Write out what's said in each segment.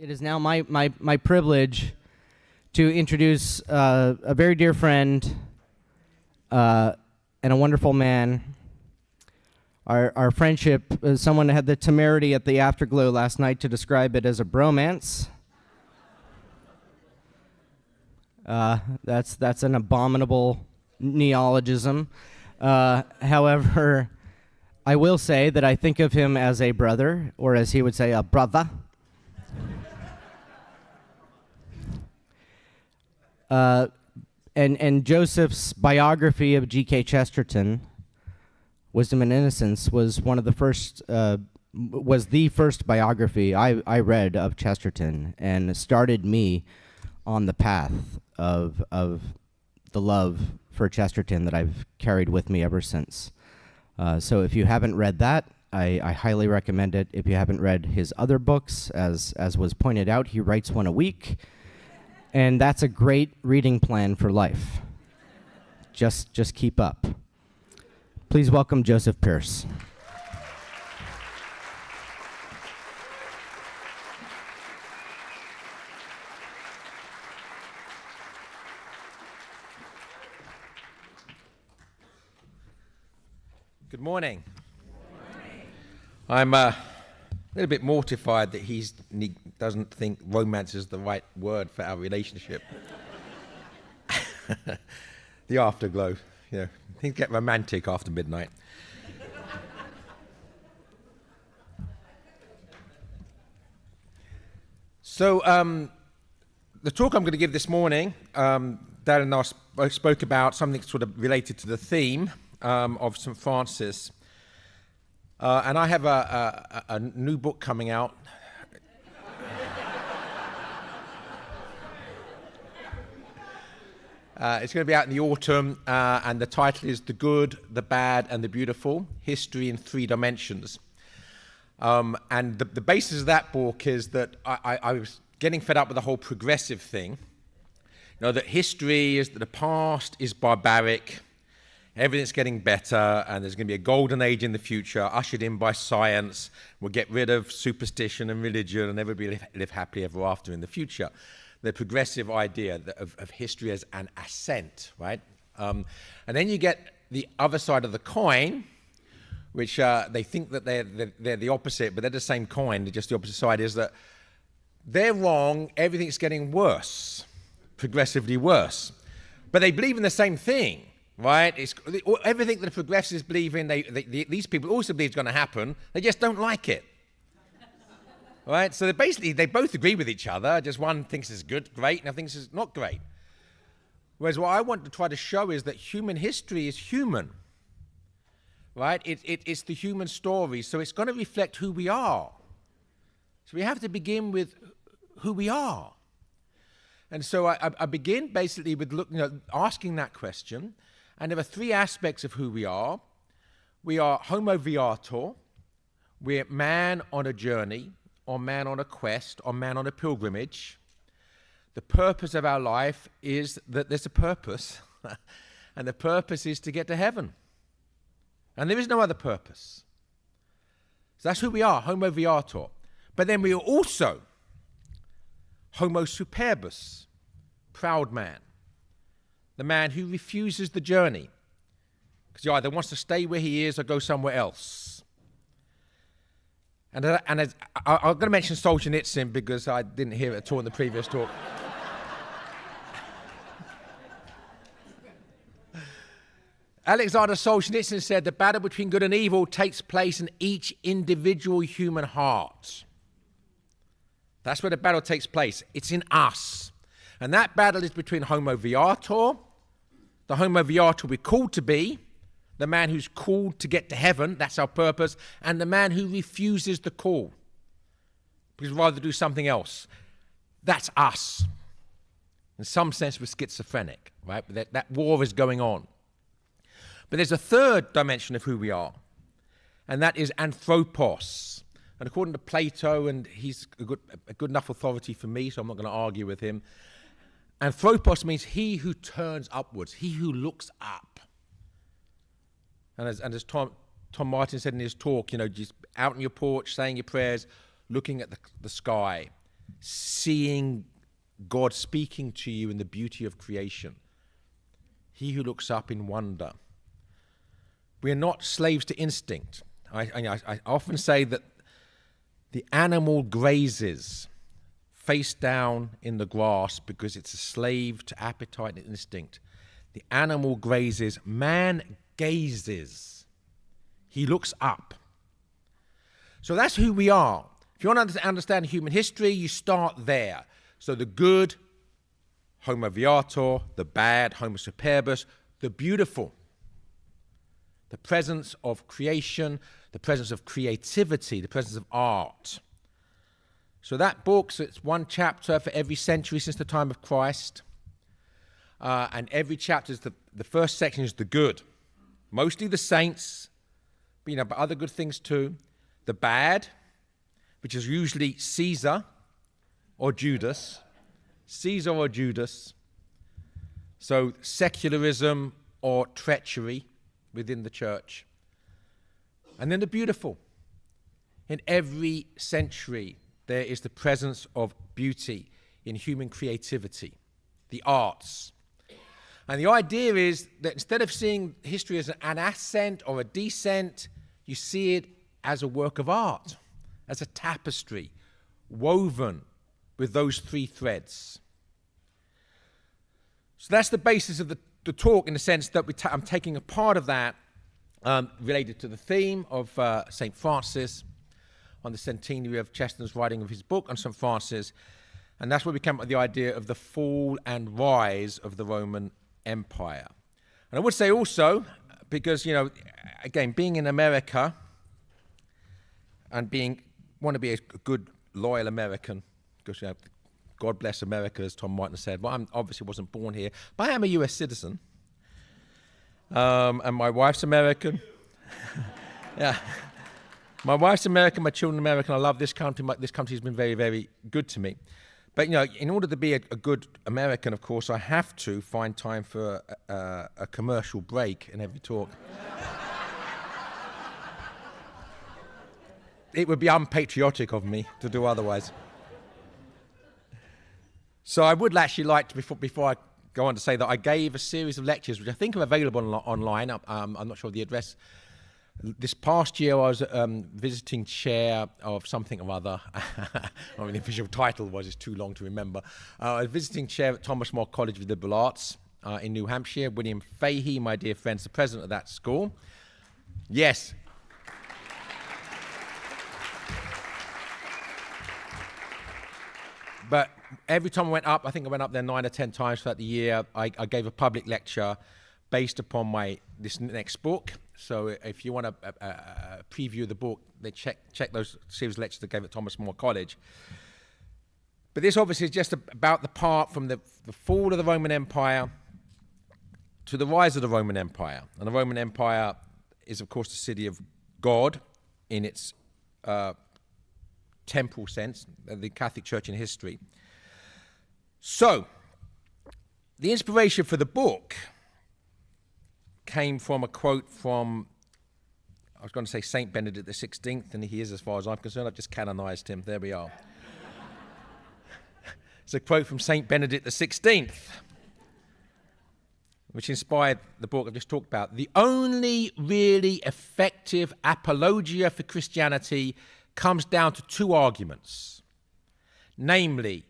It is now my privilege to introduce a very dear friend and a wonderful man. Our friendship, someone had the temerity at the Afterglow last night to describe it as a bromance. That's an abominable neologism. However, I will say that I think of him as a brother, or as he would say, a brother. And Joseph's biography of G.K. Chesterton, Wisdom and Innocence, was one of the first, was the first biography I read of Chesterton, and started me on the path of the love for Chesterton that I've carried with me ever since. So if you haven't read that, I highly recommend it. If you haven't read his other books, as was pointed out, he writes one a week. And that's a great reading plan for life. Just keep up. Please welcome Joseph Pearce. Good morning. I'm a little bit mortified that he doesn't think romance is the right word for our relationship. The afterglow, things get romantic after midnight. So the talk I'm going to give this morning, Dad and I spoke about something sort of related to the theme of Saint Francis. And I have a new book coming out. It's going to be out in the autumn, and the title is The Good, the Bad, and the Beautiful, History in Three Dimensions. And the basis of that book is that I was getting fed up with the whole progressive thing. That history is that the past is barbaric, everything's getting better, and there's going to be a golden age in the future, ushered in by science. We'll get rid of superstition and religion, and everybody live happily ever after in the future. The progressive idea of history as an ascent, right? And then you get the other side of the coin, which they think that they're the opposite, but they're the same coin. Just the opposite side is that they're wrong. Everything's getting worse, progressively worse, but they believe in the same thing. Right? It's everything that the progressives believe in, these people also believe is going to happen. They just don't like it. Right? So they both agree with each other. Just one thinks it's good, great, and the other thinks it's not great. Whereas what I want to try to show is that human history is human. Right? It's the human story. So it's going to reflect who we are. So we have to begin with who we are. And so I begin basically with asking that question. And there are three aspects of who we are. We are homo viator. We're man on a journey, or man on a quest, or man on a pilgrimage. The purpose of our life is that there's a purpose. And the purpose is to get to heaven. And there is no other purpose. So that's who we are, homo viator. But then we are also homo superbus, proud man. The man who refuses the journey, because he either wants to stay where he is or go somewhere else. And I'm going to mention Solzhenitsyn because I didn't hear it at all in the previous talk. Alexander Solzhenitsyn said, the battle between good and evil takes place in each individual human heart. That's where the battle takes place. It's in us. And that battle is between homo viator, the homo viator we're called to be, the man who's called to get to heaven, that's our purpose, and the man who refuses the call because we'd rather do something else. That's us. In some sense, we're schizophrenic, right? That war is going on. But there's a third dimension of who we are, and that is anthropos. And according to Plato, and he's a good enough authority for me, so I'm not going to argue with him, anthropos means he who turns upwards, he who looks up. And as Tom Martin said in his talk, just out on your porch, saying your prayers, looking at the sky. seeing God speaking to you in the beauty of creation. He who looks up in wonder. We are not slaves to instinct. I often say that the animal grazes face down in the grass because it's a slave to appetite and instinct. The animal grazes, man gazes. He looks up. So that's who we are. If you want to understand human history, you start there. So the good, Homo viator, the bad, Homo superbus, the beautiful, the presence of creation, the presence of creativity, the presence of art. So that book, so it's one chapter for every century since the time of Christ. And every chapter is the first section is the good. Mostly the saints, but other good things too. The bad, which is usually Caesar or Judas. Caesar or Judas. So secularism or treachery within the church. And then the beautiful. In every century, there is the presence of beauty in human creativity, the arts. And the idea is that instead of seeing history as an ascent or a descent, you see it as a work of art, as a tapestry, woven with those three threads. So that's the basis of the talk, in the sense that I'm taking a part of that related to the theme of Saint Francis on the centenary of Chesterton's writing of his book on Saint Francis. And that's where we come up with the idea of the fall and rise of the Roman Empire. And I would say also, because, again, being in America and want to be a good, loyal American, because, God bless America, as Tom Martin said. Well, I obviously wasn't born here, but I am a US citizen. And my wife's American. Yeah. My wife's American, my children are American. I love this country. This country has been very, very good to me. But, in order to be a good American, of course, I have to find time for a commercial break in every talk. It would be unpatriotic of me to do otherwise. So I would actually like to, before I go on, to say that I gave a series of lectures, which I think are available online. I'm not sure of the address. This past year, I was visiting chair of something or other. I mean, the official title was, it's too long to remember. I was visiting chair at Thomas More College of Liberal Arts in New Hampshire. William Fahey, my dear friend, is the president of that school. Yes. But every time I went up, I think I went up there 9 or 10 times throughout the year, I gave a public lecture based upon this next book. So if you want a preview of the book, then check those series of lectures I gave at Thomas More College. But this obviously is just about the part from the fall of the Roman Empire to the rise of the Roman Empire. And the Roman Empire is, of course, the city of God in its temporal sense, the Catholic Church in history. So, the inspiration for the book came from a quote from, I was going to say Saint Benedict XVI, and he is, as far as I'm concerned. I've just canonized him. There we are. It's a quote from Saint Benedict XVI, which inspired the book I've just talked about. The only really effective apologia for Christianity comes down to two arguments, namely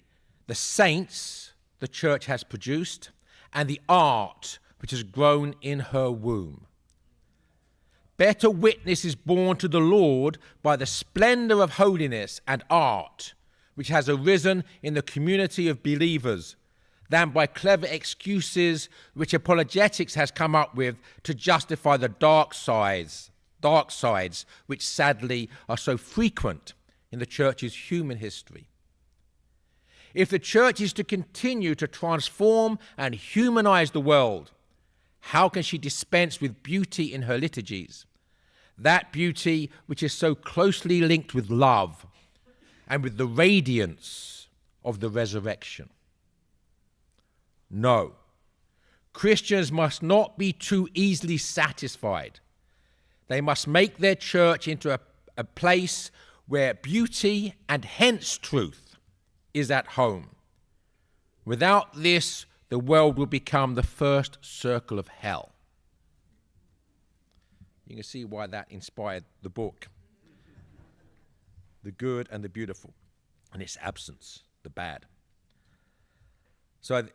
the saints the church has produced and the art which has grown in her womb. Better witness is borne to the Lord by the splendor of holiness and art which has arisen in the community of believers than by clever excuses which apologetics has come up with to justify the dark sides which sadly are so frequent in the church's human history. If the church is to continue to transform and humanize the world, how can she dispense with beauty in her liturgies? That beauty which is so closely linked with love and with the radiance of the resurrection. No, Christians must not be too easily satisfied. They must make their church into a place where beauty and hence truth is at home. Without this, the world will become the first circle of hell. You can see why that inspired the book. The good and the beautiful, and its absence, the bad. So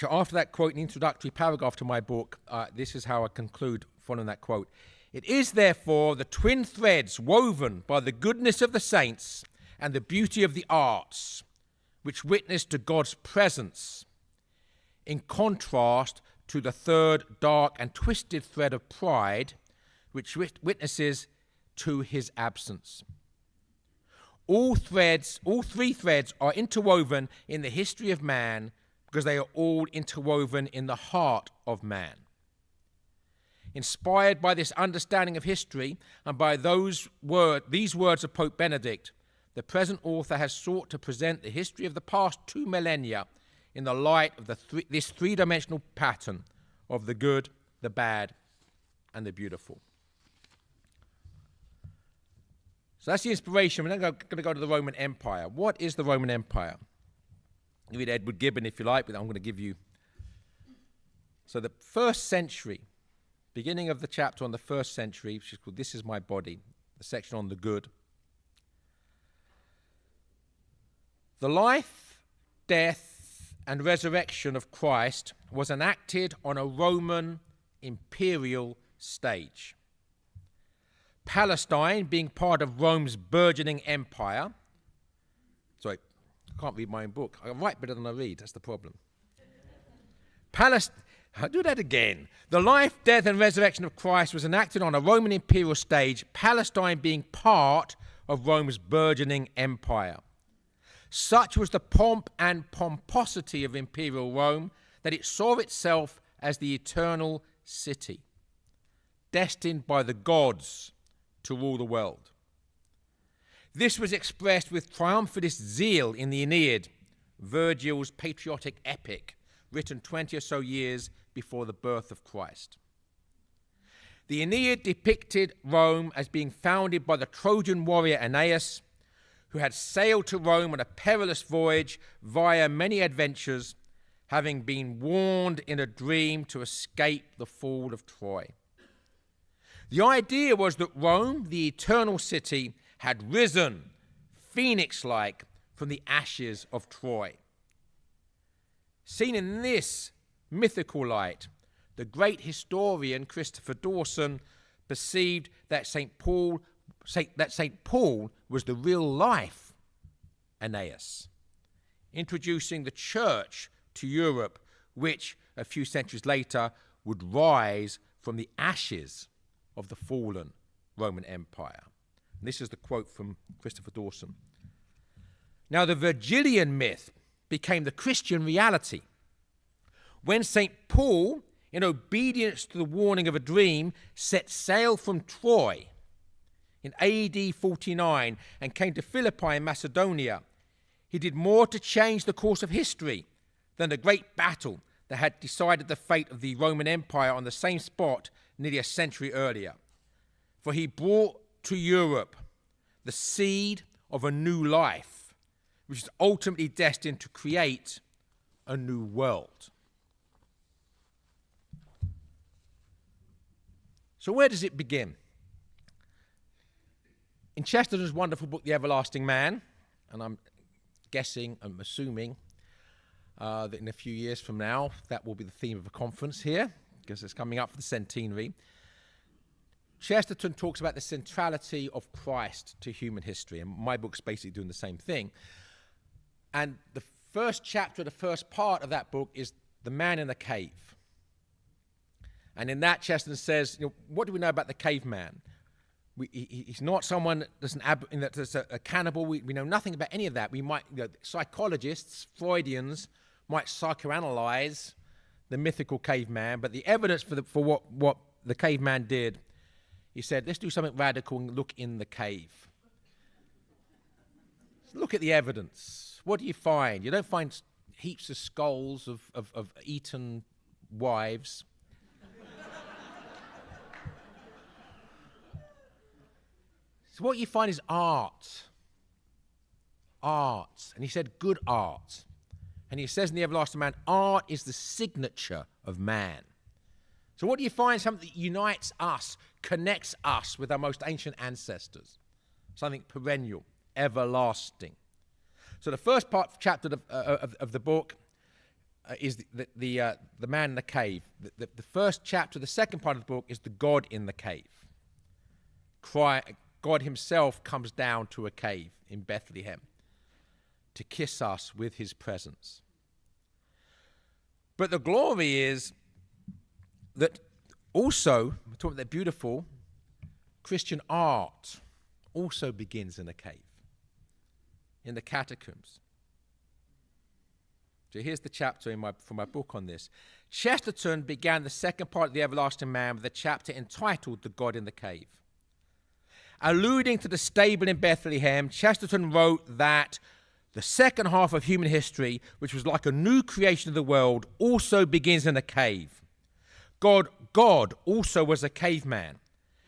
after that quote, an introductory paragraph to my book, this is how I conclude following that quote. It is therefore the twin threads woven by the goodness of the saints and the beauty of the arts, which witness to God's presence, in contrast to the third dark and twisted thread of pride, which witnesses to his absence. All three threads are interwoven in the history of man because they are all interwoven in the heart of man. Inspired by this understanding of history and by these words of Pope Benedict, the present author has sought to present the history of the past 2 millennia in the light of this three-dimensional pattern of the good, the bad, and the beautiful. So that's the inspiration. We're now going to go to the Roman Empire. What is the Roman Empire? You read Edward Gibbon if you like, but I'm going to give you. So the first century, beginning of the chapter on the first century, which is called This Is My Body, the section on the good. The life, death, and resurrection of Christ was enacted on a Roman imperial stage. Palestine, being part of Rome's burgeoning empire. Sorry, I can't read my own book. I write better than I read. That's the problem. I'll do that again. The life, death, and resurrection of Christ was enacted on a Roman imperial stage, Palestine being part of Rome's burgeoning empire. Such was the pomp and pomposity of imperial Rome that it saw itself as the eternal city, destined by the gods to rule the world. This was expressed with triumphalist zeal in the Aeneid, Virgil's patriotic epic, written 20 or so years before the birth of Christ. The Aeneid depicted Rome as being founded by the Trojan warrior Aeneas, who had sailed to Rome on a perilous voyage via many adventures, having been warned in a dream to escape the fall of Troy. The idea was that Rome, the eternal city, had risen, phoenix-like, from the ashes of Troy. Seen in this mythical light, the great historian Christopher Dawson perceived that St. Paul was the real-life Aeneas, introducing the church to Europe, which, a few centuries later, would rise from the ashes of the fallen Roman Empire. And this is the quote from Christopher Dawson. Now, the Virgilian myth became the Christian reality when St. Paul, in obedience to the warning of a dream, set sail from Troy in AD 49 and came to Philippi in Macedonia. He did more to change the course of history than the great battle that had decided the fate of the Roman Empire on the same spot nearly a century earlier. For he brought to Europe the seed of a new life, which is ultimately destined to create a new world. So where does it begin? In Chesterton's wonderful book, The Everlasting Man, and I'm assuming that in a few years from now, that will be the theme of a conference here, because it's coming up for the centenary. Chesterton talks about the centrality of Christ to human history, and my book's basically doing the same thing. And the first chapter, the first part of that book is the man in the cave. And in that, Chesterton says, what do we know about the caveman? He's not someone that's a cannibal. We know nothing about any of that. We might, psychologists, Freudians, might psychoanalyze the mythical caveman, but the evidence for what the caveman did, he said, let's do something radical and look in the cave. Look at the evidence. What do you find? You don't find heaps of skulls of eaten wives. So what you find is art. art. And he said good art. And he says in the Everlasting Man, art is the signature of man. So what do you find? Something that unites us, connects us with our most ancient ancestors. Something perennial, everlasting. So the first chapter of the book is the man in the cave. The first chapter, the second part of the book is the God in the cave. God himself comes down to a cave in Bethlehem to kiss us with his presence. But the glory is that also, we're talking about that beautiful Christian art also begins in a cave, in the catacombs. So here's the chapter from my book on this. Chesterton began the second part of The Everlasting Man with a chapter entitled The God in the Cave. Alluding to the stable in Bethlehem, Chesterton wrote that the second half of human history, which was like a new creation of the world, also begins in a cave. God also was a caveman,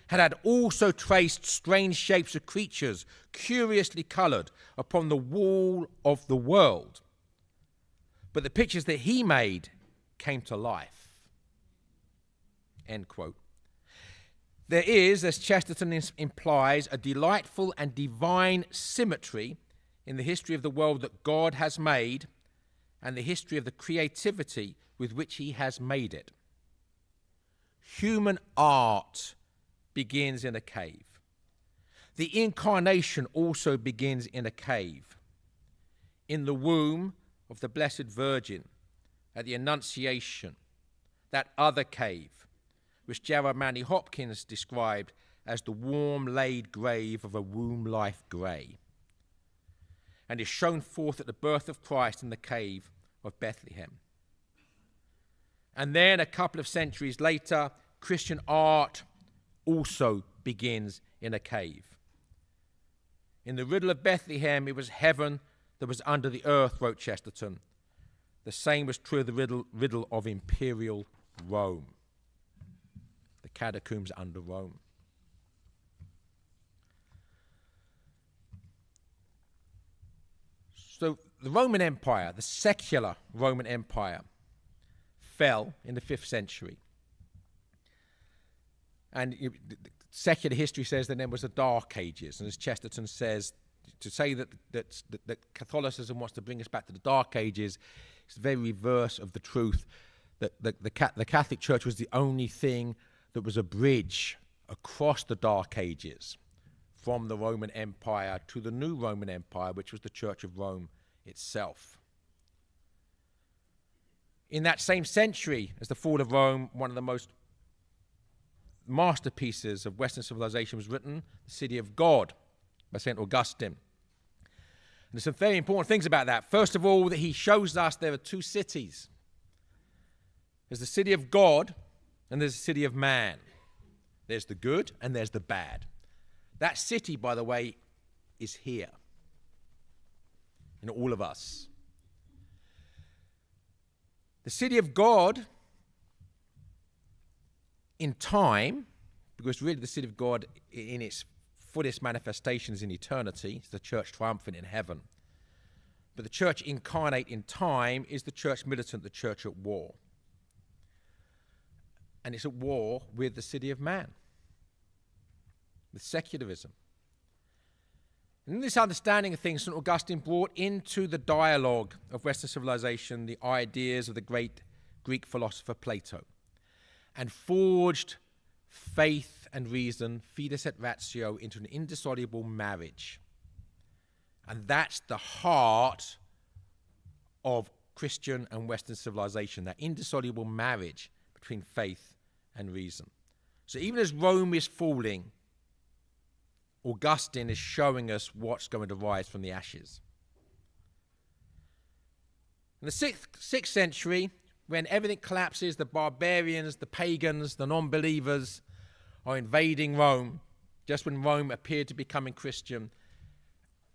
had also traced strange shapes of creatures, curiously coloured, upon the wall of the world. But the pictures that he made came to life. End quote. There is, as Chesterton implies, a delightful and divine symmetry in the history of the world that God has made and the history of the creativity with which he has made it. Human art begins in a cave. The incarnation also begins in a cave. In the womb of the Blessed Virgin, at the Annunciation, that other cave, which Gerard Manley Hopkins described as the warm laid grave of a womb life grey, and is shown forth at the birth of Christ in the cave of Bethlehem. And then a couple of centuries later, Christian art also begins in a cave. In the riddle of Bethlehem, it was heaven that was under the earth, wrote Chesterton. The same was true of the riddle of imperial Rome, the catacombs under Rome. So the Roman Empire, the secular Roman Empire, fell in the 5th century. And secular history says that there was the Dark Ages. And as Chesterton says, to say that Catholicism wants to bring us back to the Dark Ages is the very reverse of the truth. That the Catholic Church was the only thing that was a bridge across the Dark Ages from the Roman Empire to the new Roman Empire, which was the Church of Rome itself. In that same century as the fall of Rome, one of the most masterpieces of Western civilization was written, The City of God, by St. Augustine. And there's some very important things about that. First of all, that he shows us there are two cities. There's the city of God and there's the city of man. There's the good and there's the bad. That city, by the way, is here in all of us. The city of God in time, because really the city of God in its fullest manifestations in eternity, is the church triumphant in heaven. But the church incarnate in time is the church militant, the church at war. And it's at war with the city of man, with secularism. And in this understanding of things, St. Augustine brought into the dialogue of Western civilization the ideas of the great Greek philosopher Plato, and forged faith and reason, fides et ratio, into an indissoluble marriage. And that's the heart of Christian and Western civilization, that indissoluble marriage between faith and reason. So even as Rome is falling, Augustine is showing us what's going to rise from the ashes. In the 6th century, when everything collapses, the barbarians, the pagans, the non-believers are invading Rome, just when Rome appeared to be becoming Christian,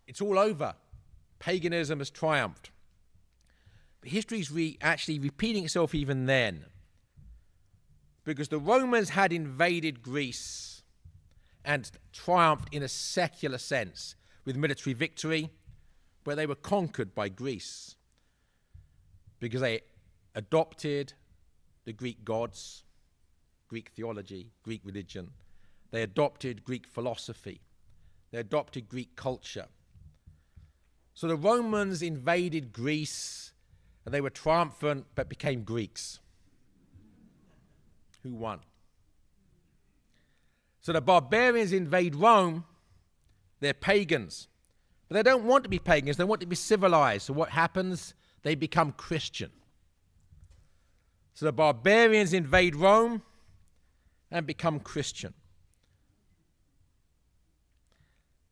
it's all over. Paganism has triumphed. But history is actually repeating itself even then, because the Romans had invaded Greece and triumphed in a secular sense with military victory, but they were conquered by Greece because they adopted the Greek gods, Greek theology, Greek religion. They adopted Greek philosophy. They adopted Greek culture. So the Romans invaded Greece, and they were triumphant, but became Greeks. Who won? So the barbarians invade Rome. They're pagans. But they don't want to be pagans. They want to be civilized. So what happens? They become Christian. So the barbarians invade Rome and become Christian.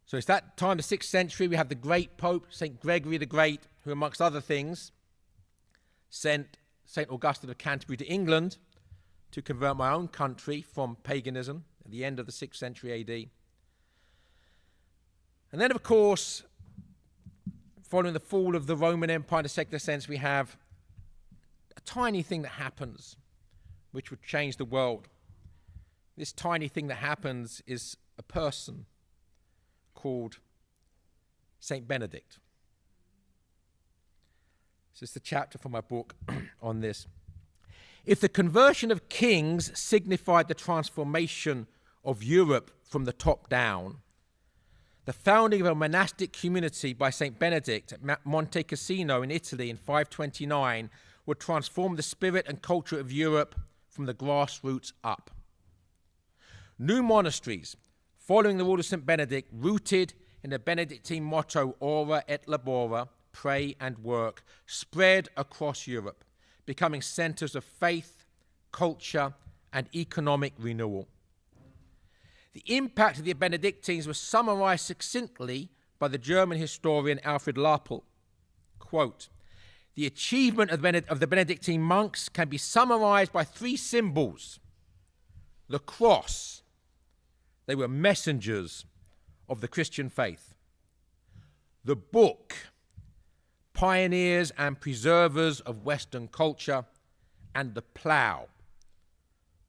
So it's that time, the 6th century, we have the great Pope, St. Gregory the Great, who, amongst other things, sent St. Augustine of Canterbury to England to convert my own country from paganism at the end of the 6th century AD. And then, of course, following the fall of the Roman Empire in a secular sense, we have a tiny thing that happens which would change the world. This tiny thing that happens is a person called Saint Benedict. This is the chapter from my book on this. If the conversion of kings signified the transformation of Europe from the top down, the founding of a monastic community by St. Benedict at Monte Cassino in Italy in 529 would transform the spirit and culture of Europe from the grassroots up. New monasteries, following the rule of St. Benedict, rooted in the Benedictine motto, ora et labora, pray and work, spread across Europe, becoming centers of faith, culture, and economic renewal. The impact of the Benedictines was summarized succinctly by the German historian Alfred Lappel. Quote, the achievement of the Benedictine monks can be summarized by 3 symbols. The cross. They were messengers of the Christian faith. The book. Pioneers and preservers of Western culture. And the plough.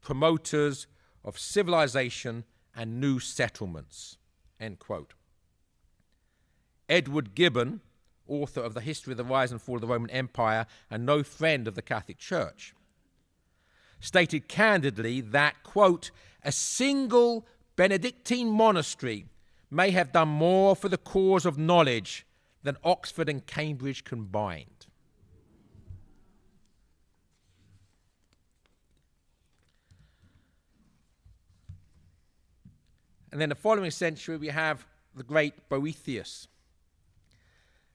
Promoters of civilization and new settlements, end quote. Edward Gibbon, author of The History of the Rise and Fall of the Roman Empire and no friend of the Catholic Church, stated candidly that, quote, a single Benedictine monastery may have done more for the cause of knowledge than Oxford and Cambridge combined. And then the following century, we have the great Boethius,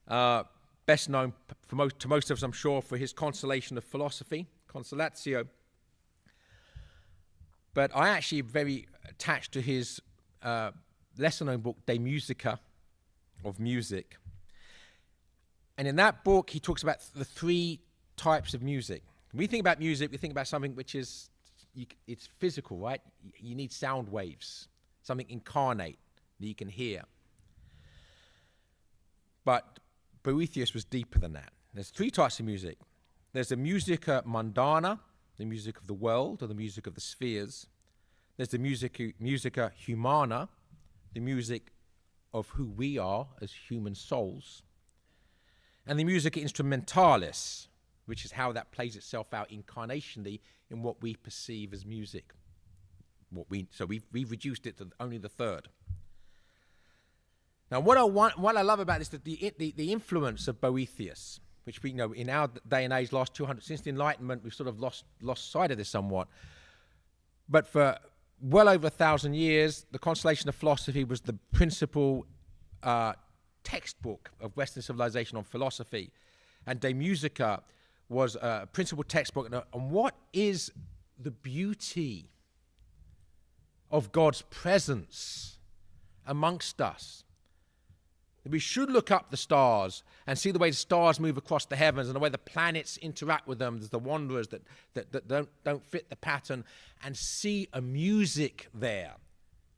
best known to most of us, I'm sure, for his Consolation of Philosophy, Consolatio. But I actually am very attached to his lesser-known book, De Musica, of music. And in that book, he talks about the 3 types of music. When we think about music, we think about something which is, it's physical, right? You need sound waves. Something incarnate that you can hear. But Boethius was deeper than that. There's 3 types of music. There's the musica mundana, the music of the world, or the music of the spheres. There's the musica humana, the music of who we are as human souls. And the musica instrumentalis, which is how that plays itself out incarnationally in what we perceive as music. So we've reduced it to only the 3rd. Now, what I love about this is the influence of Boethius, which we know in our day and age, last 200 since the Enlightenment, we've sort of lost sight of this somewhat. But for well over 1,000 years, the Consolation of Philosophy was the principal textbook of Western civilization on philosophy, and De Musica was a principal textbook on what is the beauty of God's presence amongst us. We should look up the stars and see the way the stars move across the heavens and the way the planets interact with them. There's the wanderers that don't fit the pattern, and see a music there.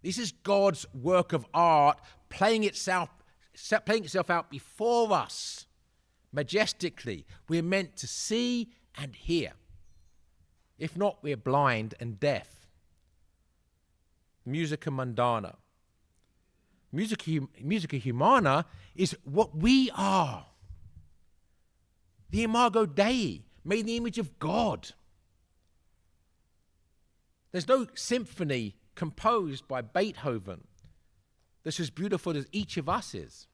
This is God's work of art playing itself out before us majestically. We're meant to see and hear. If not, we're blind and deaf. Musica mundana. Musica Humana is what we are. The Imago Dei, made in the image of God. There's no symphony composed by Beethoven that's as beautiful as each of us is.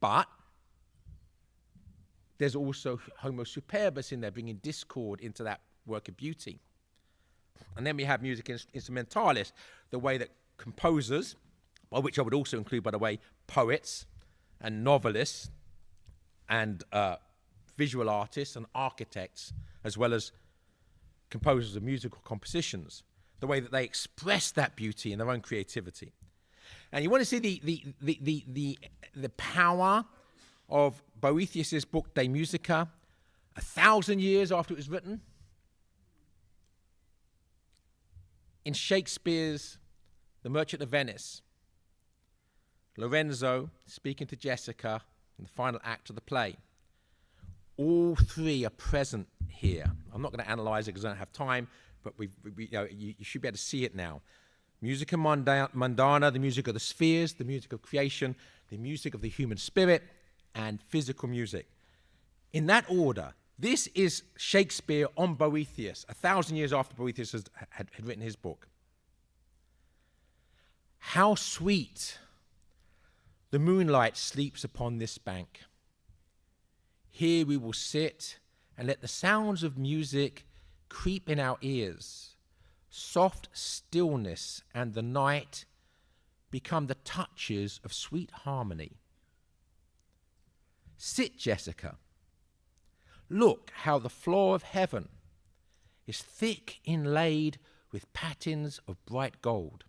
But there's also Homo Superbus in there, bringing discord into that work of beauty. And then we have music instrumentalis, the way that composers, by which I would also include, by the way, poets and novelists and visual artists and architects, as well as composers of musical compositions, the way that they express that beauty in their own creativity. And you want to see the power of Boethius's book De Musica 1,000 years after it was written. In Shakespeare's The Merchant of Venice, Lorenzo speaking to Jessica in the final act of the play. All three are present here. I'm not going to analyze it because I don't have time, but you should be able to see it now. Musica mundana, the music of the spheres, the music of creation, the music of the human spirit, and physical music. In that order, this is Shakespeare on Boethius, 1,000 years after Boethius had written his book. How sweet the moonlight sleeps upon this bank. Here we will sit and let the sounds of music creep in our ears. Soft stillness and the night become the touches of sweet harmony. Sit, Jessica. Look how the floor of heaven is thick inlaid with patines of bright gold.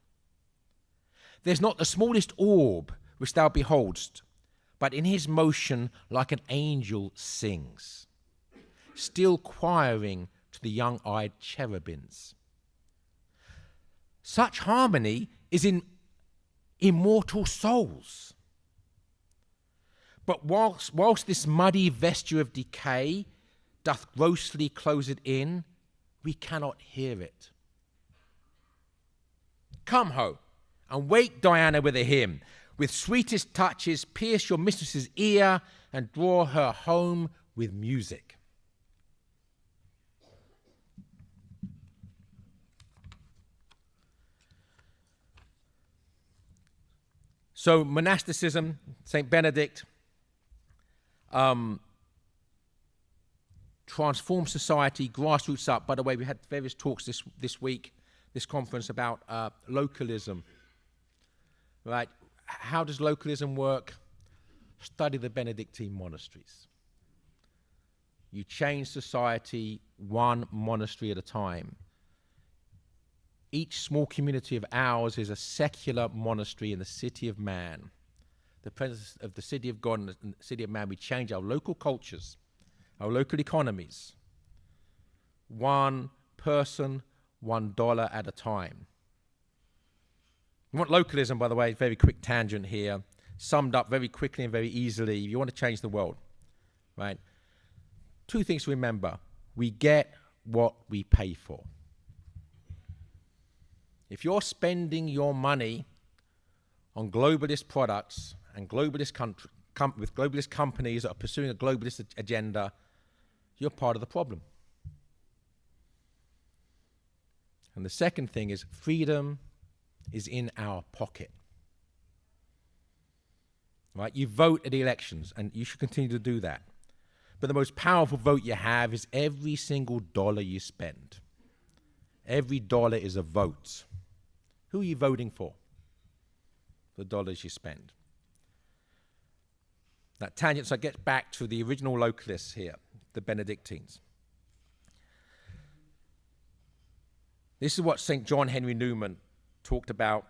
There's not the smallest orb which thou beholdst, but in his motion like an angel sings, still choiring to the young-eyed cherubims. Such harmony is in immortal souls. But whilst this muddy vesture of decay doth grossly close it in, we cannot hear it. Come, ho, and wake Diana with a hymn. With sweetest touches pierce your mistress's ear and draw her home with music. So monasticism, St. Benedict, transformed society, grassroots up. By the way, we had various talks this week, this conference, about localism, right? How does localism work? Study the Benedictine monasteries. You change society one monastery at a time. Each small community of ours is a secular monastery in the city of man. The presence of the city of God and the city of man, we change our local cultures, our local economies, one person, $1 at a time. You want localism, by the way, very quick tangent here, summed up very quickly and very easily. You want to change the world, right? Two things to remember. We get what we pay for. If you're spending your money on globalist products and globalist with globalist companies that are pursuing a globalist agenda, you're part of the problem. And the second thing is freedom is in our pocket. Right? You vote at the elections, and you should continue to do that. But the most powerful vote you have is every single dollar you spend. Every dollar is a vote. Who are you voting for? The dollars you spend. That tangent, so I get back to the original localists here, the Benedictines. This is what St. John Henry Newman talked about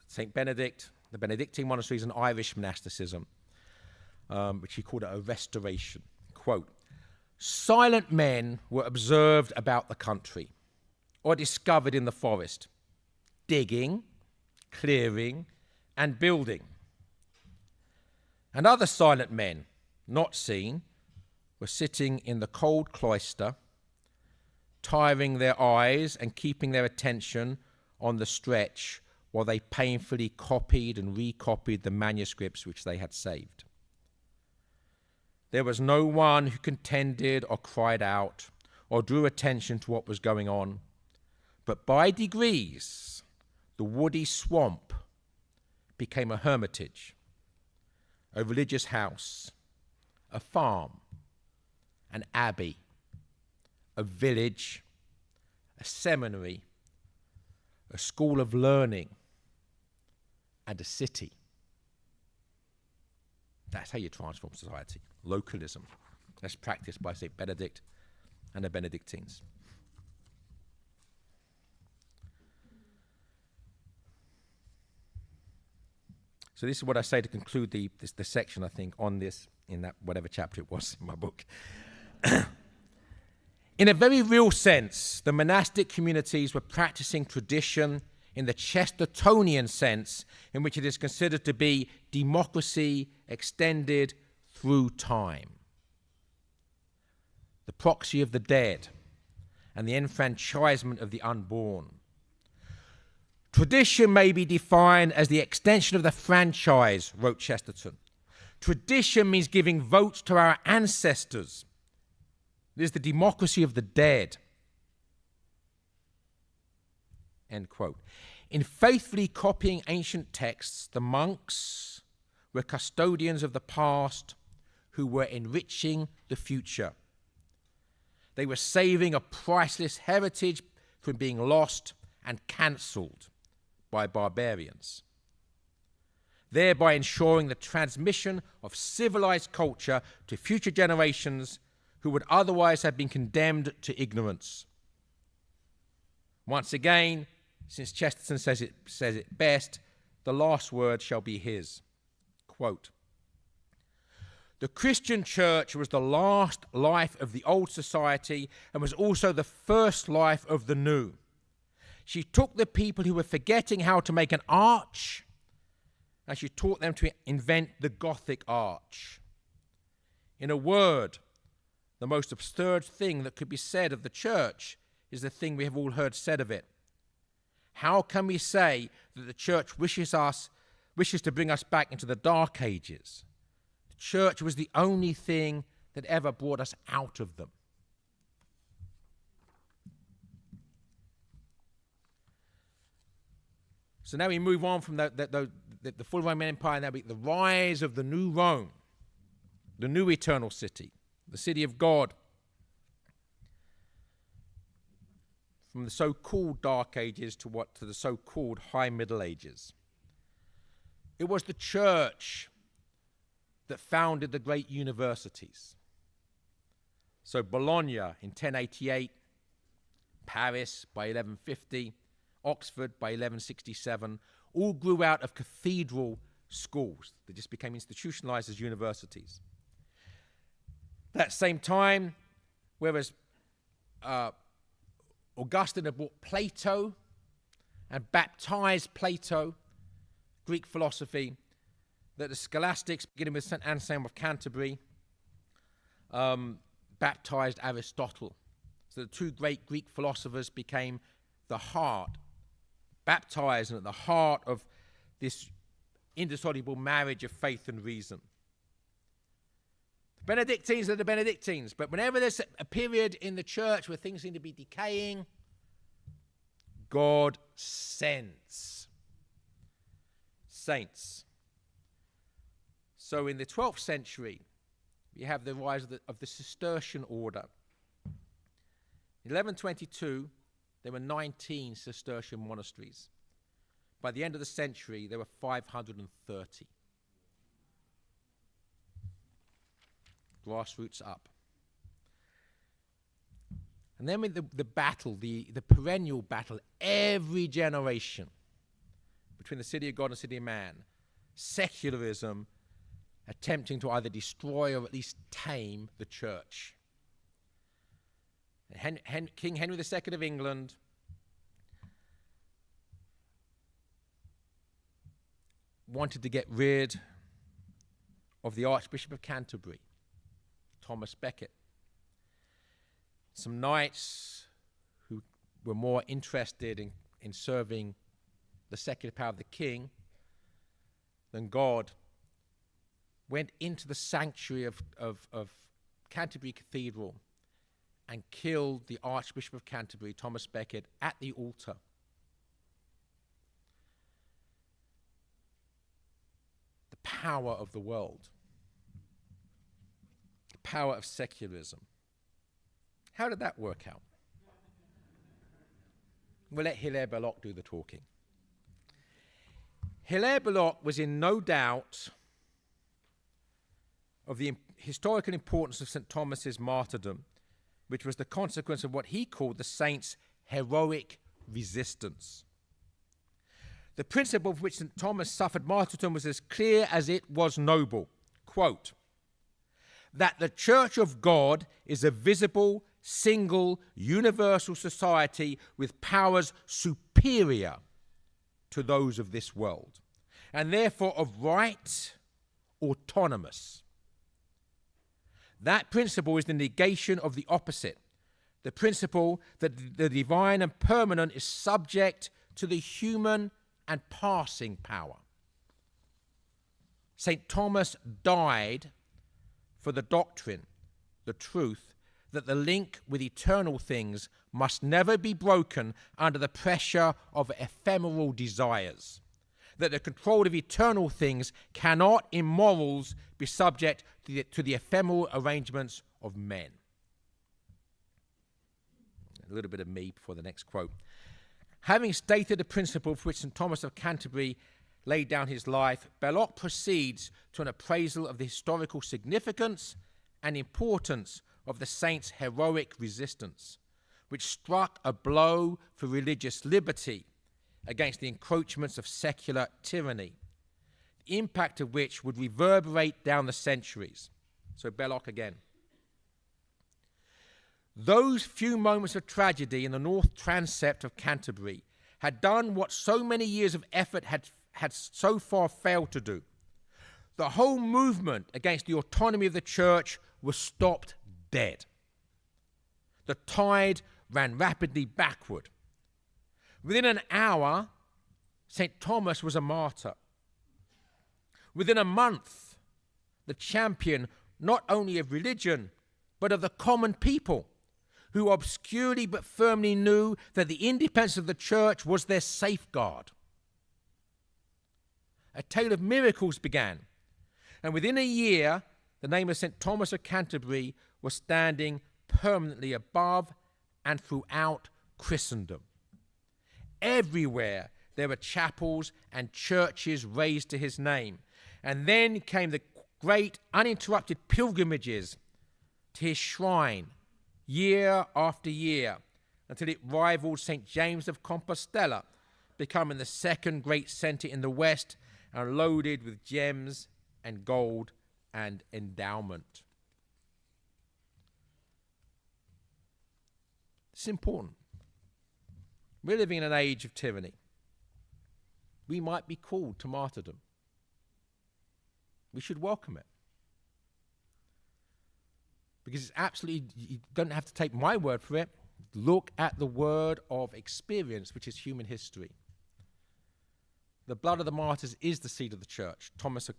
St. Benedict, the Benedictine monasteries, and Irish monasticism, which he called a restoration. Quote, silent men were observed about the country or discovered in the forest, digging, clearing, and building. And other silent men, not seen, were sitting in the cold cloister, tiring their eyes and keeping their attention on the stretch while they painfully copied and recopied the manuscripts which they had saved. There was no one who contended or cried out or drew attention to what was going on, but by degrees the woody swamp became a hermitage, a religious house, a farm, an abbey, a village, a seminary, a school of learning, and a city. That's how you transform society. Localism. That's practiced by St. Benedict and the Benedictines. So this is what I say to conclude the section, I think, on this, in that whatever chapter it was in my book. In a very real sense, the monastic communities were practicing tradition in the Chestertonian sense, in which it is considered to be democracy extended through time. The proxy of the dead and the enfranchisement of the unborn. Tradition may be defined as the extension of the franchise, wrote Chesterton. Tradition means giving votes to our ancestors. It is the democracy of the dead. End quote. In faithfully copying ancient texts, the monks were custodians of the past who were enriching the future. They were saving a priceless heritage from being lost and cancelled by barbarians, thereby ensuring the transmission of civilized culture to future generations who would otherwise have been condemned to ignorance. Once again, since Chesterton says it best, the last word shall be his. Quote, "The Christian church was the last life of the old society and was also the first life of the new. She took the people who were forgetting how to make an arch, and she taught them to invent the Gothic arch. In a word, the most absurd thing that could be said of the church is the thing we have all heard said of it. How can we say that the church wishes to bring us back into the Dark Ages? The church was the only thing that ever brought us out of them." So now we move on from the full Roman Empire, now the rise of the new Rome, the new eternal city, the city of God, from the so-called Dark Ages to the so-called High Middle Ages. It was the church that founded the great universities. So Bologna in 1088, Paris by 1150, Oxford by 1167, all grew out of cathedral schools that just became institutionalized as universities. That same time, whereas Augustine had brought Plato and baptized Plato, Greek philosophy, that the scholastics, beginning with St. Anselm of Canterbury, baptized Aristotle. So the two great Greek philosophers became the heart, baptized and at the heart of this indissoluble marriage of faith and reason. The Benedictines are the Benedictines, but whenever there's a period in the church where things seem to be decaying, God sends saints. So in the 12th century, we have the rise of the Cistercian order. In 1122, there were 19 Cistercian monasteries. By the end of the century, there were 530. Grassroots up. And then with the battle, the perennial battle, every generation between the city of God and the city of man, secularism attempting to either destroy or at least tame the church. King Henry II of England wanted to get rid of the Archbishop of Canterbury, Thomas Becket. Some knights who were more interested in serving the secular power of the king, then God went into the sanctuary of Canterbury Cathedral and killed the Archbishop of Canterbury, Thomas Becket, at the altar. The power of the world. The power of secularism. How did that work out? We'll let Hilaire Belloc do the talking. Hilaire Belloc was in no doubt of the historical importance of St. Thomas's martyrdom, which was the consequence of what he called the saint's heroic resistance. The principle of which St. Thomas suffered martyrdom was as clear as it was noble. Quote, that the Church of God is a visible, single, universal society with powers superior to those of this world, and therefore of right, autonomous. That principle is the negation of the opposite, the principle that the divine and permanent is subject to the human and passing power. St. Thomas died for the doctrine, the truth, that the link with eternal things must never be broken under the pressure of ephemeral desires, that the control of eternal things cannot in morals be subject to the ephemeral arrangements of men. A little bit of me before the next quote. Having stated the principle for which St. Thomas of Canterbury laid down his life, Belloc proceeds to an appraisal of the historical significance and importance of the saint's heroic resistance, which struck a blow for religious liberty against the encroachments of secular tyranny, the impact of which would reverberate down the centuries. So Belloc again. Those few moments of tragedy in the north transept of Canterbury had done what so many years of effort had so far failed to do. The whole movement against the autonomy of the church was stopped dead. The tide ran rapidly backward. Within an hour, St. Thomas was a martyr. Within a month, the champion not only of religion, but of the common people, who obscurely but firmly knew that the independence of the church was their safeguard. A tale of miracles began, and within a year, the name of St. Thomas of Canterbury was standing permanently above and throughout Christendom. Everywhere there were chapels and churches raised to his name. And then came the great uninterrupted pilgrimages to his shrine, year after year, until it rivaled St. James of Compostela, becoming the second great centre in the West and loaded with gems and gold and endowment. It's important. We're living in an age of tyranny. We might be called to martyrdom. We should welcome it. Because it's absolutely, you don't have to take my word for it. Look at the word of experience, which is human history. The blood of the martyrs is the seed of the church. Thomas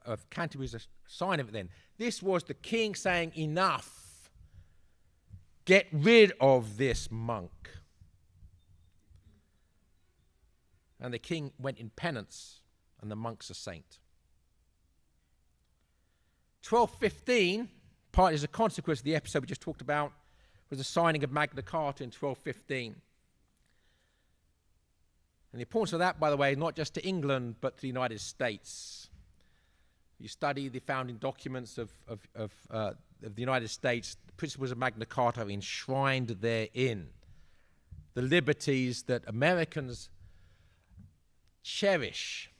of Canterbury is a sign of it then. This was the king saying, enough. Get rid of this monk. And the king went in penance, and the monk's a saint. 1215, partly as a consequence of the episode we just talked about, was the signing of Magna Carta in 1215. And the importance of that, by the way, not just to England, but to the United States. You study the founding documents of the United States, the principles of Magna Carta are enshrined therein. The liberties that Americans cherish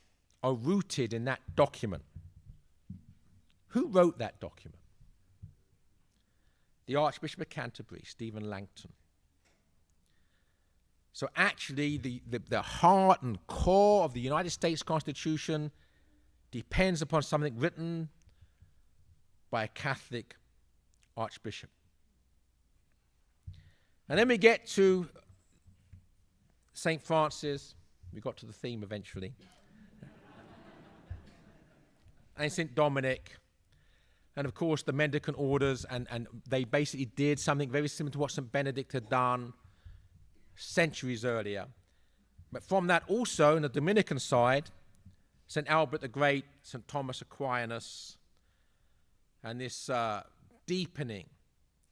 are rooted in that document. Who wrote that document? The Archbishop of Canterbury, Stephen Langton. So actually, the heart and core of the United States Constitution depends upon something written by a Catholic archbishop. And then we get to Saint Francis We got to the theme eventually. And St. Dominic, and of course the Mendicant orders, and they basically did something very similar to what St. Benedict had done centuries earlier. But from that also, on the Dominican side, St. Albert the Great, St. Thomas Aquinas, and this deepening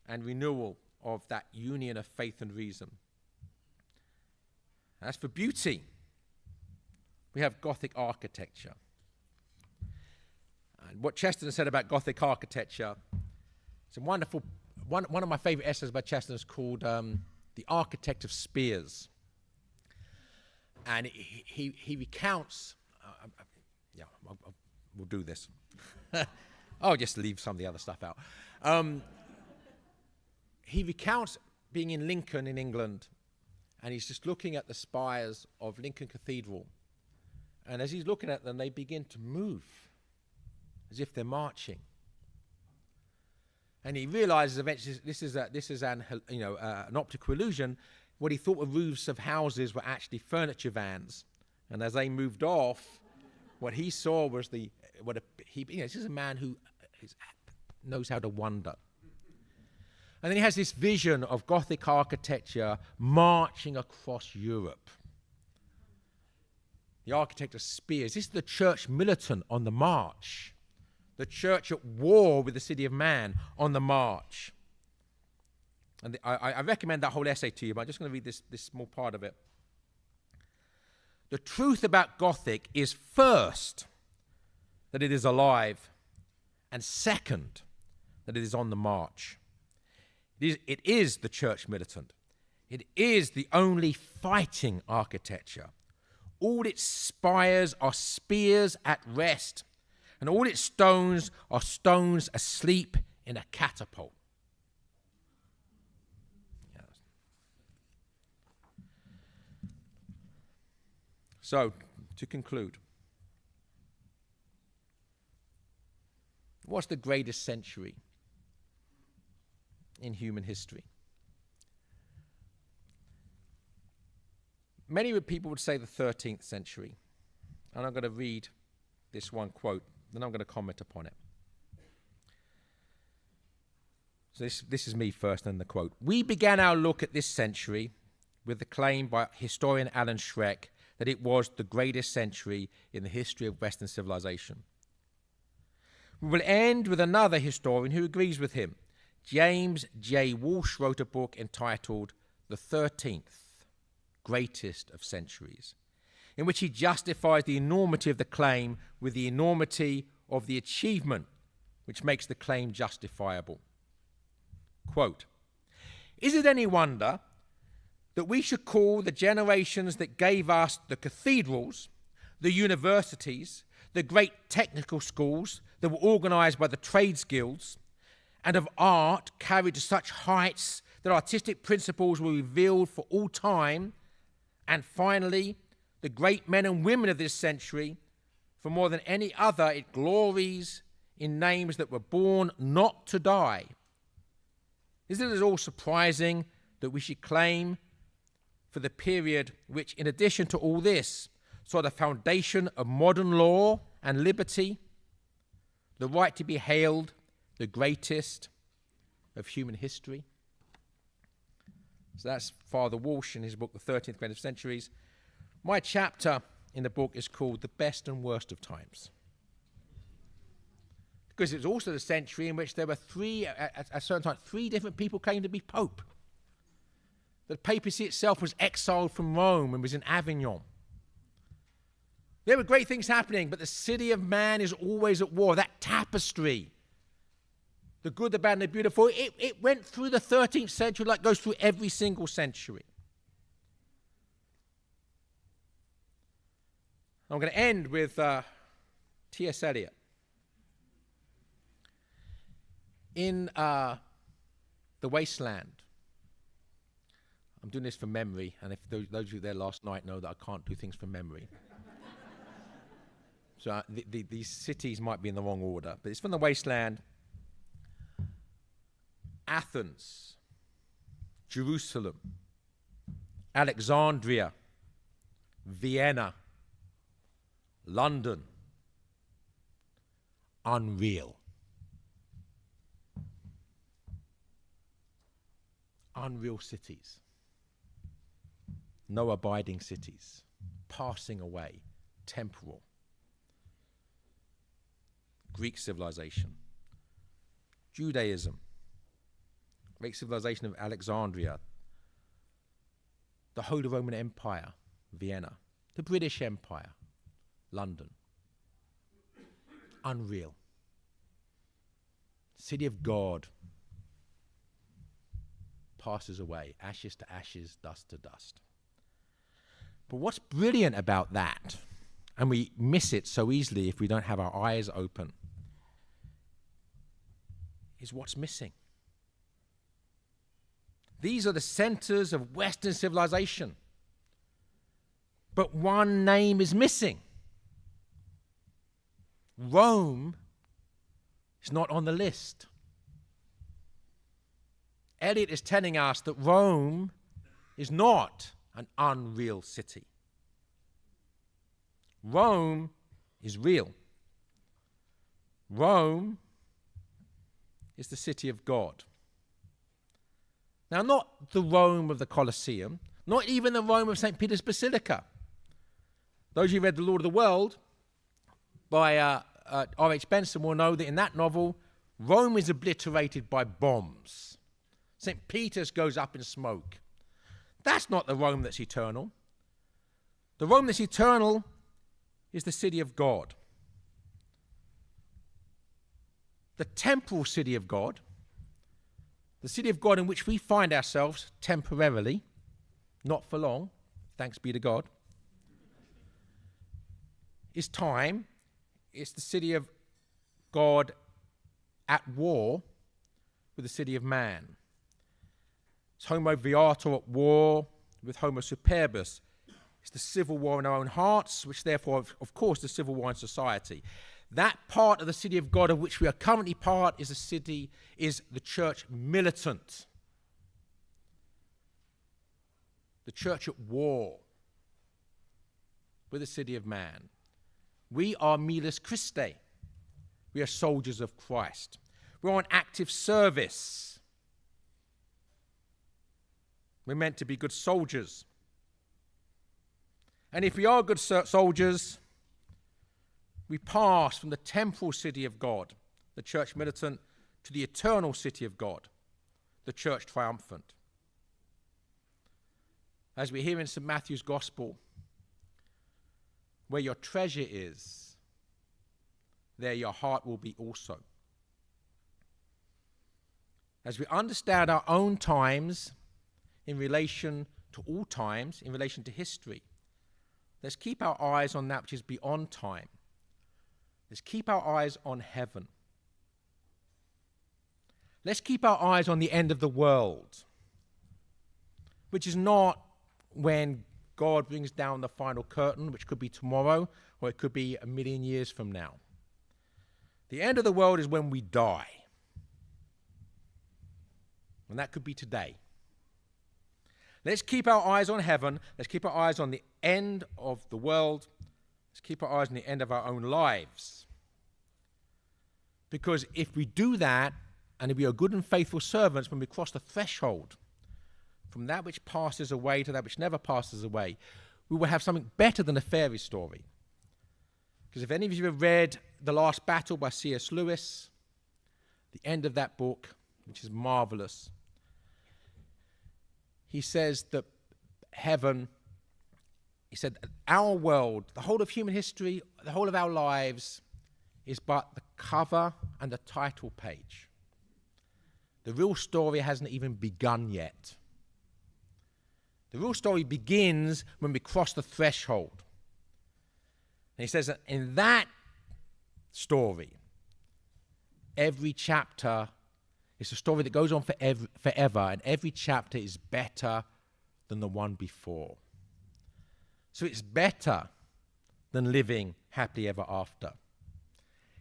and renewal of that union of faith and reason. As for beauty, we have Gothic architecture. And what Chesterton said about Gothic architecture, it's a wonderful, one of my favorite essays by Chesterton is called The Architect of Spears. And he recounts, we'll do this. I'll just leave some of the other stuff out. He recounts being in Lincoln in England, and he's just looking at the spires of Lincoln Cathedral. And as he's looking at them, they begin to move, as if they're marching. And he realizes eventually this is an optical illusion. What he thought were roofs of houses were actually furniture vans. And as they moved off, what he saw was this is a man who knows how to wonder. And then he has this vision of Gothic architecture marching across Europe. The architect of Spears. This is the church militant on the march. The church at war with the city of man on the march. And I recommend that whole essay to you, but I'm just going to read this small part of it. The truth about Gothic is, first, that it is alive, and second, that it is on the march. It is the church militant. It is the only fighting architecture. All its spires are spears at rest, and all its stones are stones asleep in a catapult. So, to conclude, what's the greatest century in human history? Many people would say the 13th century, and I'm going to read this one quote, then I'm going to comment upon it. So this is me first, then the quote. We began our look at this century with the claim by historian Alan Schreck that it was the greatest century in the history of Western civilization. We will end with another historian who agrees with him. James J. Walsh wrote a book entitled The 13th Greatest of Centuries, in which he justifies the enormity of the claim with the enormity of the achievement, which makes the claim justifiable. Quote, is it any wonder that we should call the generations that gave us the cathedrals, the universities, the great technical schools that were organized by the trades guilds, and of art carried to such heights that artistic principles were revealed for all time, and finally, the great men and women of this century, for more than any other, it glories in names that were born not to die. Isn't it at all surprising that we should claim for the period which, in addition to all this, saw the foundation of modern law and liberty, the right to be hailed the greatest of human history? So that's Father Walsh in his book, The 13th Greatest Centuries. My chapter in the book is called The Best and Worst of Times, because it was also the century in which there were at a certain time, three different people claimed to be Pope. The papacy itself was exiled from Rome and was in Avignon. There were great things happening, but the city of man is always at war. That tapestry, the good, the bad, and the beautiful, it went through the 13th century like it goes through every single century. I'm going to end with T.S. Eliot. In The Wasteland, I'm doing this from memory, and if those of you there last night know that I can't do things from memory. So these cities might be in the wrong order, but it's from The Wasteland. Athens, Jerusalem, Alexandria, Vienna, London, unreal. Unreal cities. No abiding cities. Passing away. Temporal. Greek civilization. Judaism. Great civilization of Alexandria. The Holy Roman Empire. Vienna. The British Empire. London. Unreal. City of God. Passes away. Ashes to ashes, dust to dust. But what's brilliant about that, and we miss it so easily if we don't have our eyes open, is what's missing. These are the centers of Western civilization. But one name is missing. Rome is not on the list. Eliot is telling us that Rome is not an unreal city. Rome is real. Rome is the city of God. Now, not the Rome of the Colosseum, not even the Rome of St. Peter's Basilica. Those who read The Lord of the World by R.H. Benson will know that in that novel, Rome is obliterated by bombs. St. Peter's goes up in smoke. That's not the Rome that's eternal. The Rome that's eternal is the city of God. The temporal city of God, the city of God in which we find ourselves temporarily, not for long, thanks be to God, is time. It's the city of God at war with the city of man. It's Homo Viator at war with Homo Superbus. It's the civil war in our own hearts, which therefore, of course, the civil war in society. That part of the city of God of which we are currently part is the church militant. The church at war with the city of man. We are miles Christi. We are soldiers of Christ. We're on active service. We're meant to be good soldiers. And if we are good soldiers, we pass from the temporal city of God, the church militant, to the eternal city of God, the church triumphant. As we hear in St. Matthew's Gospel, where your treasure is, there your heart will be also. As we understand our own times in relation to all times, in relation to history, let's keep our eyes on that which is beyond time. Let's keep our eyes on heaven. Let's keep our eyes on the end of the world, which is not when God brings down the final curtain, which could be tomorrow, or it could be 1,000,000 years from now. The end of the world is when we die. And that could be today. Let's keep our eyes on heaven. Let's keep our eyes on the end of the world. Let's keep our eyes on the end of our own lives. Because if we do that, and if we are good and faithful servants, when we cross the threshold from that which passes away to that which never passes away, we will have something better than a fairy story. Because if any of you have read The Last Battle by C.S. Lewis, the end of that book, which is marvelous, he says that heaven, he said, our world, the whole of human history, the whole of our lives, is but the cover and the title page. The real story hasn't even begun yet. The real story begins when we cross the threshold. And he says that in that story, every chapter is a story that goes on forever, and every chapter is better than the one before. So it's better than living happily ever after.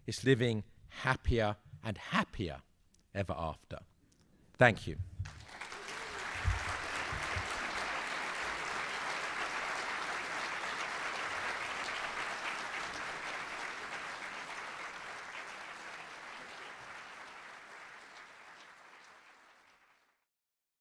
It's living happier and happier ever after. Thank you.